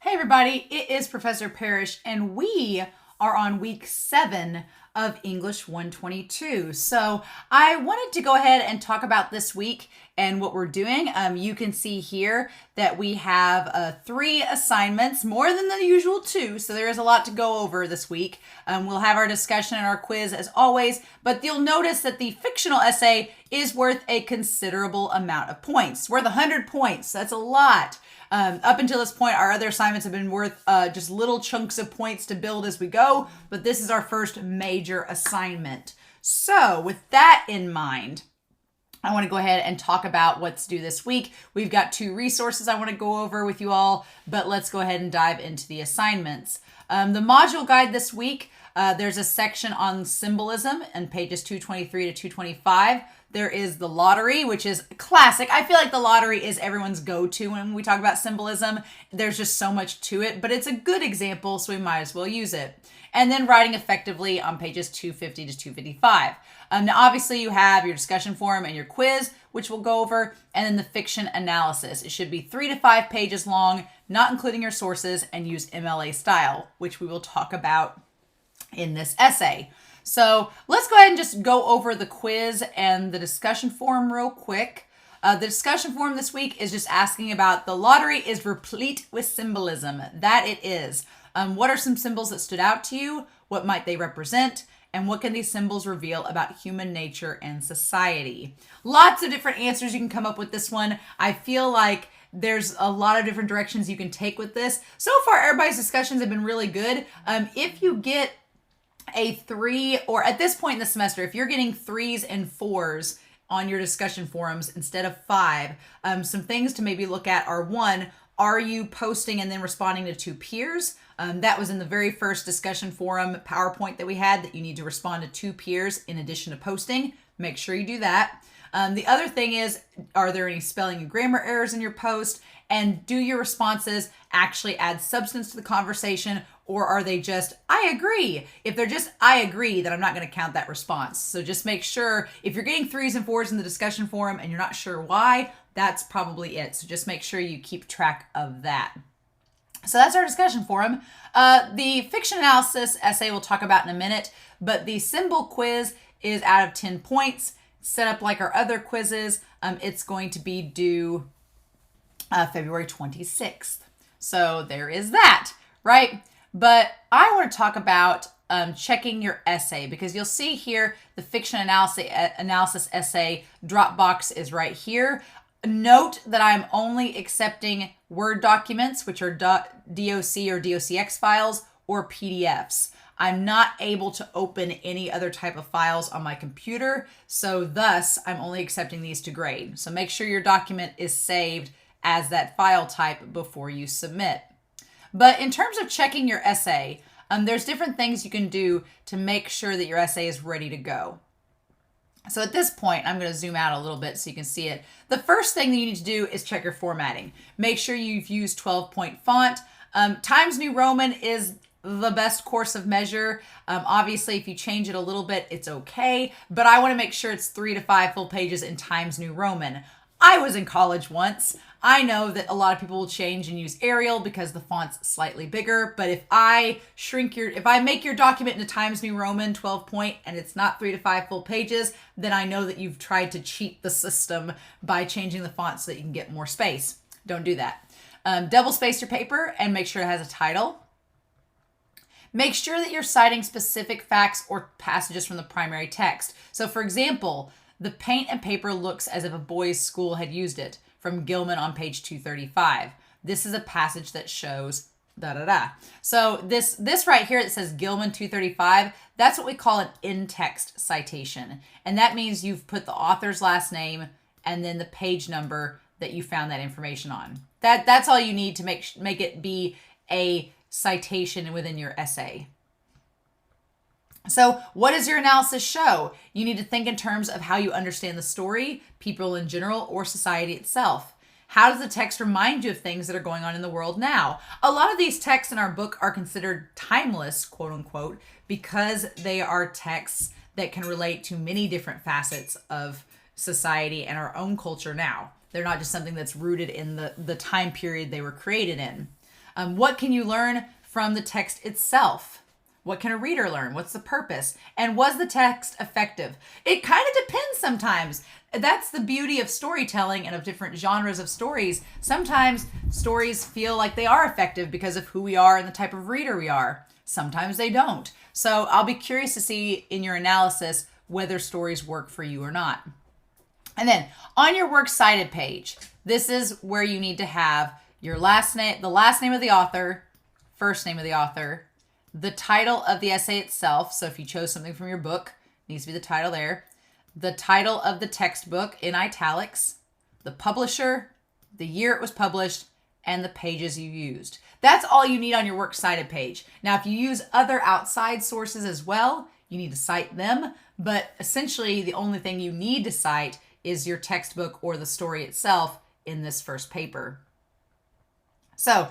Hey everybody, it is Professor Parrish and we are on week 7 of English 122. So I wanted to go ahead and talk about this week and what we're doing. You can see here that we have 3 assignments, more than the usual 2, so there is a lot to go over this week. We'll have our discussion and our quiz as always, but you'll notice that the fictional essay is worth a considerable amount of points. Worth 100 points, that's a lot. Up until this point, our other assignments have been worth just little chunks of points to build as we go, but this is our first major assignment. So with that in mind, I want to go ahead and talk about what's due this week. We've got 2 resources I want to go over with you all, but let's go ahead and dive into the assignments. The module guide this week, there's a section on symbolism on pages 223 to 225. There is the lottery, which is classic. I feel like the lottery is everyone's go-to when we talk about symbolism. There's just so much to it, but it's a good example, so we might as well use it. And then writing effectively on pages 250 to 255. Now, obviously, you have your discussion forum and your quiz, which we'll go over, and then the fiction analysis. It should be 3 to 5 pages long, not including your sources, and use MLA style, which we will talk about in this essay. So let's go ahead and just go over the quiz and the discussion forum real quick. The discussion forum this week is just asking about the lottery is replete with symbolism. That it is. What are some symbols that stood out to you? What might they represent? And what can these symbols reveal about human nature and society? Lots of different answers you can come up with this one. I feel like there's a lot of different directions you can take with this. So far, everybody's discussions have been really good. If you get a 3, or at this point in the semester, if you're getting 3s and 4s on your discussion forums instead of 5, some things to maybe look at are 1, are you posting and then responding to 2 peers? That was in the very first discussion forum PowerPoint that we had, that you need to respond to 2 peers in addition to posting. Make sure you do that. The other thing is, are there any spelling and grammar errors in your post? And do your responses actually add substance to the conversation, or are they just, I agree? If they're just, I agree, then I'm not going to count that response. So just make sure, if you're getting 3s and 4s in the discussion forum and you're not sure why, that's probably it. So just make sure you keep track of that. So that's our discussion forum. The fiction analysis essay we'll talk about in a minute, but the symbol quiz is out of 10 points. Set up like our other quizzes. It's going to be due February 26th. So there is that, right? But I want to talk about checking your essay, because you'll see here the fiction analysis essay Dropbox is right here. Note that I'm only accepting Word documents, which are DOC or DOCX files, or PDFs. I'm not able to open any other type of files on my computer, so thus I'm only accepting these to grade. So make sure your document is saved as that file type before you submit. But in terms of checking your essay, there's different things you can do to make sure that your essay is ready to go. So at this point, I'm going to zoom out a little bit so you can see it. The first thing that you need to do is check your formatting. Make sure you've used 12-point font. Times New Roman is the best course of measure. Obviously, if you change it a little bit, it's okay, but I want to make sure it's 3 to 5 full pages in Times New Roman. I was in college once. I know that a lot of people will change and use Arial because the font's slightly bigger, but if I make your document into Times New Roman 12-point and it's not 3 to 5 full pages, then I know that you've tried to cheat the system by changing the font so that you can get more space. Don't do that. Double space your paper and make sure it has a title. Make sure that you're citing specific facts or passages from the primary text. So for example, the paint and paper looks as if a boys' school had used it, from Gilman on page 235. This is a passage that shows da-da-da. So this right here that says Gilman 235, that's what we call an in-text citation. And that means you've put the author's last name and then the page number that you found that information on. That's all you need to make it be a citation within your essay. So what does your analysis show? You need to think in terms of how you understand the story, people in general, or society itself. How does the text remind you of things that are going on in the world now? A lot of these texts in our book are considered timeless, quote unquote, because they are texts that can relate to many different facets of society and our own culture now. They're not just something that's rooted in the time period they were created in. What can you learn from the text itself? What can a reader learn? What's the purpose? And was the text effective? It kind of depends sometimes. That's the beauty of storytelling and of different genres of stories. Sometimes stories feel like they are effective because of who we are and the type of reader we are. Sometimes they don't. So I'll be curious to see in your analysis whether stories work for you or not. And then on your works cited page, this is where you need to have your last name, the last name of the author, first name of the author, the title of the essay itself. So if you chose something from your book, it needs to be the title there. The title of the textbook in italics, the publisher, the year it was published, and the pages you used. That's all you need on your works cited page. Now, if you use other outside sources as well, you need to cite them. But essentially, the only thing you need to cite is your textbook or the story itself in this first paper. So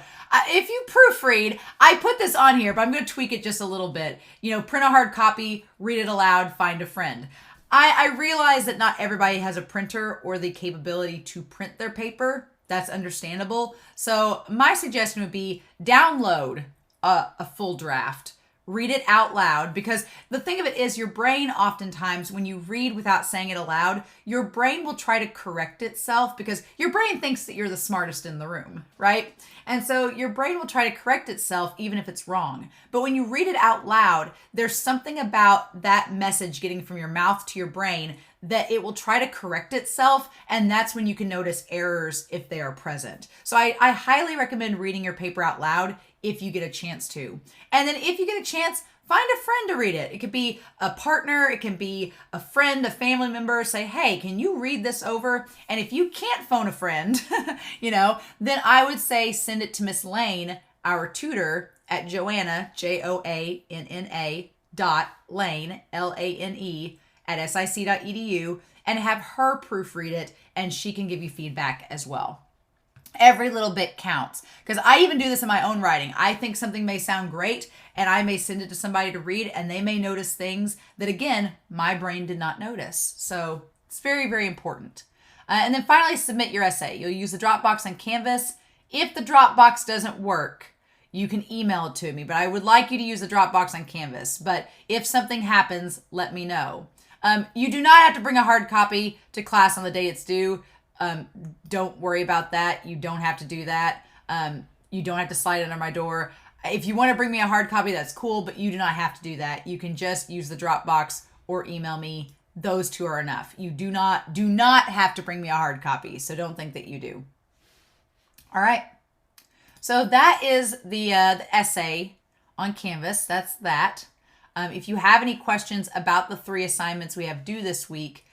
if you proofread, I put this on here, but I'm going to tweak it just a little bit. Print a hard copy, read it aloud, find a friend. I realize that not everybody has a printer or the capability to print their paper. That's understandable. So my suggestion would be download a full draft. Read it out loud, because the thing of it is your brain oftentimes, when you read without saying it aloud, your brain will try to correct itself because your brain thinks that you're the smartest in the room, right? And so your brain will try to correct itself even if it's wrong. But when you read it out loud, there's something about that message getting from your mouth to your brain that it will try to correct itself, and that's when you can notice errors if they are present. So I highly recommend reading your paper out loud if you get a chance to. And then if you get a chance, find a friend to read it. It could be a partner, it can be a friend, a family member. Say, hey, can you read this over? And if you can't phone a friend, then I would say send it to Miss Lane, our tutor, at Joanna, Joanna .Lane, Lane, at sic.edu, and have her proofread it, and she can give you feedback as well. Every little bit counts, because I even do this in my own writing. I think something may sound great, and I may send it to somebody to read, and they may notice things that, again, my brain did not notice. So it's very, very important. And then finally, submit your essay. You'll use the Dropbox on Canvas. If the Dropbox doesn't work, you can email it to me, but I would like you to use the Dropbox on Canvas. But if something happens, let me know. You do not have to bring a hard copy to class on the day it's due. Don't worry about that. You don't have to do that. You don't have to slide it under my door. If you want to bring me a hard copy, that's cool, but you do not have to do that. You can just use the Dropbox or email me. Those two are enough. You do not have to bring me a hard copy, so don't think that you do. All right. So that is the essay on Canvas. That's that. If you have any questions about the 3 assignments we have due this week,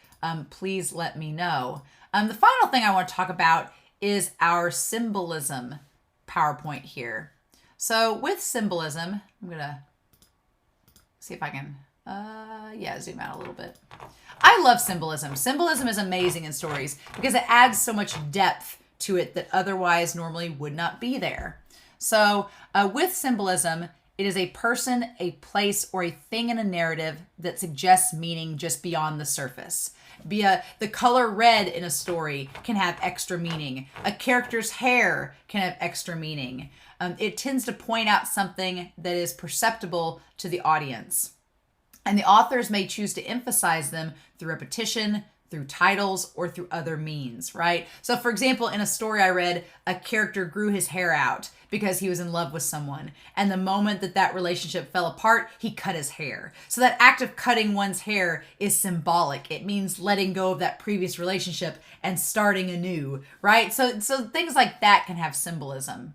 please let me know. The final thing I want to talk about is our symbolism PowerPoint here. So with symbolism, I'm going to see if I can, zoom out a little bit. I love symbolism. Symbolism is amazing in stories because it adds so much depth to it that otherwise normally would not be there. So with symbolism, it is a person, a place, or a thing in a narrative that suggests meaning just beyond the surface. The color red in a story can have extra meaning. A character's hair can have extra meaning. It tends to point out something that is perceptible to the audience. And the authors may choose to emphasize them through repetition, through titles, or through other means, right? So for example, in a story I read, a character grew his hair out because he was in love with someone. And the moment that relationship fell apart, he cut his hair. So that act of cutting one's hair is symbolic. It means letting go of that previous relationship and starting anew, right? So things like that can have symbolism.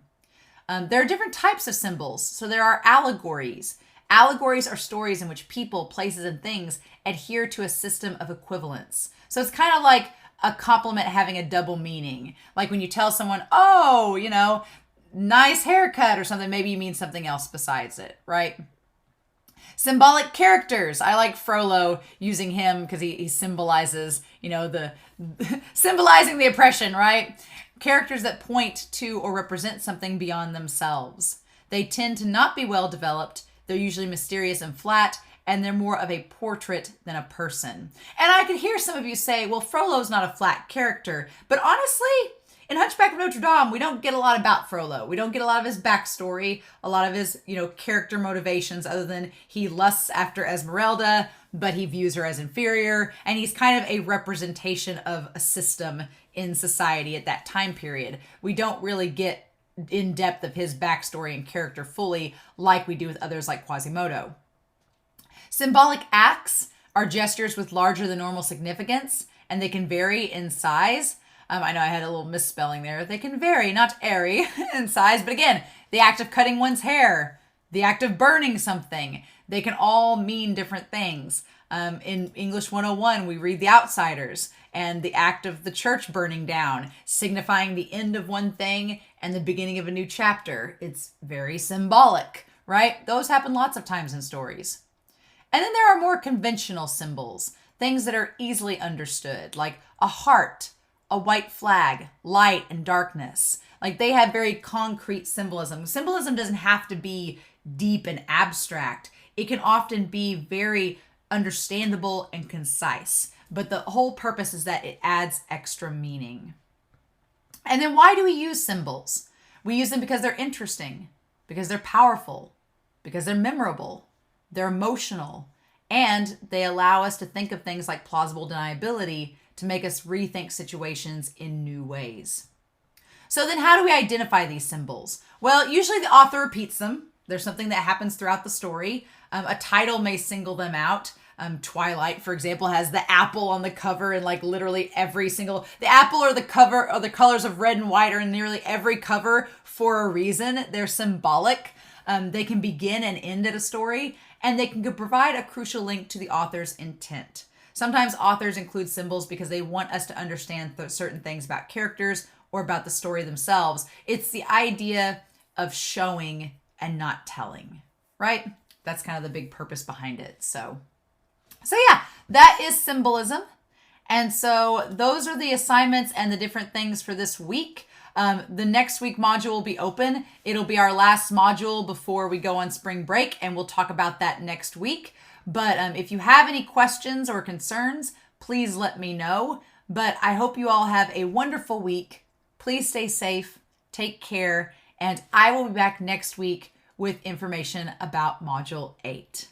There are different types of symbols. So there are allegories. Allegories are stories in which people, places, and things adhere to a system of equivalence. So it's kind of like a compliment having a double meaning. Like when you tell someone, oh, nice haircut or something, maybe you mean something else besides it, right? Symbolic characters. I like Frollo, using him because he symbolizes, symbolizing the oppression, right? Characters that point to or represent something beyond themselves. They tend to not be well developed. They're usually mysterious and flat, and they're more of a portrait than a person. And I could hear some of you say, well, Frollo's not a flat character. But honestly, In Hunchback of Notre Dame, we don't get a lot about Frollo. We don't get a lot of his backstory, a lot of his, character motivations, other than he lusts after Esmeralda, but he views her as inferior, and he's kind of a representation of a system in society at that time period. We don't really get in depth of his backstory and character fully like we do with others like Quasimodo. Symbolic acts are gestures with larger than normal significance, and they can vary in size. I know I had a little misspelling there. They can vary, not airy, in size. But again, the act of cutting one's hair, the act of burning something, they can all mean different things. In English 101, we read The Outsiders and the act of the church burning down, signifying the end of one thing and the beginning of a new chapter. It's very symbolic, right? Those happen lots of times in stories. And then there are more conventional symbols, things that are easily understood, like a heart, a white flag, light and darkness. Like they have very concrete symbolism. Symbolism doesn't have to be deep and abstract. It can often be very understandable and concise. But the whole purpose is that it adds extra meaning. And then why do we use symbols? We use them because they're interesting, because they're powerful, because they're memorable, they're emotional, and they allow us to think of things like plausible deniability to make us rethink situations in new ways. So then how do we identify these symbols? Well, usually the author repeats them. There's something that happens throughout the story. A title may single them out. Twilight, for example, has the apple on the cover and like literally every single, the apple or the cover or the colors of red and white are in nearly every cover for a reason. They're symbolic. They can begin and end at a story, and they can provide a crucial link to the author's intent. Sometimes authors include symbols because they want us to understand certain things about characters or about the story themselves. It's the idea of showing and not telling, right? That's kind of the big purpose behind it. So yeah, that is symbolism. And so those are the assignments and the different things for this week. The next week module will be open. It'll be our last module before we go on spring break, and we'll talk about that next week. But if you have any questions or concerns, please let me know. But I hope you all have a wonderful week. Please stay safe, take care, and I will be back next week with information about Module 8.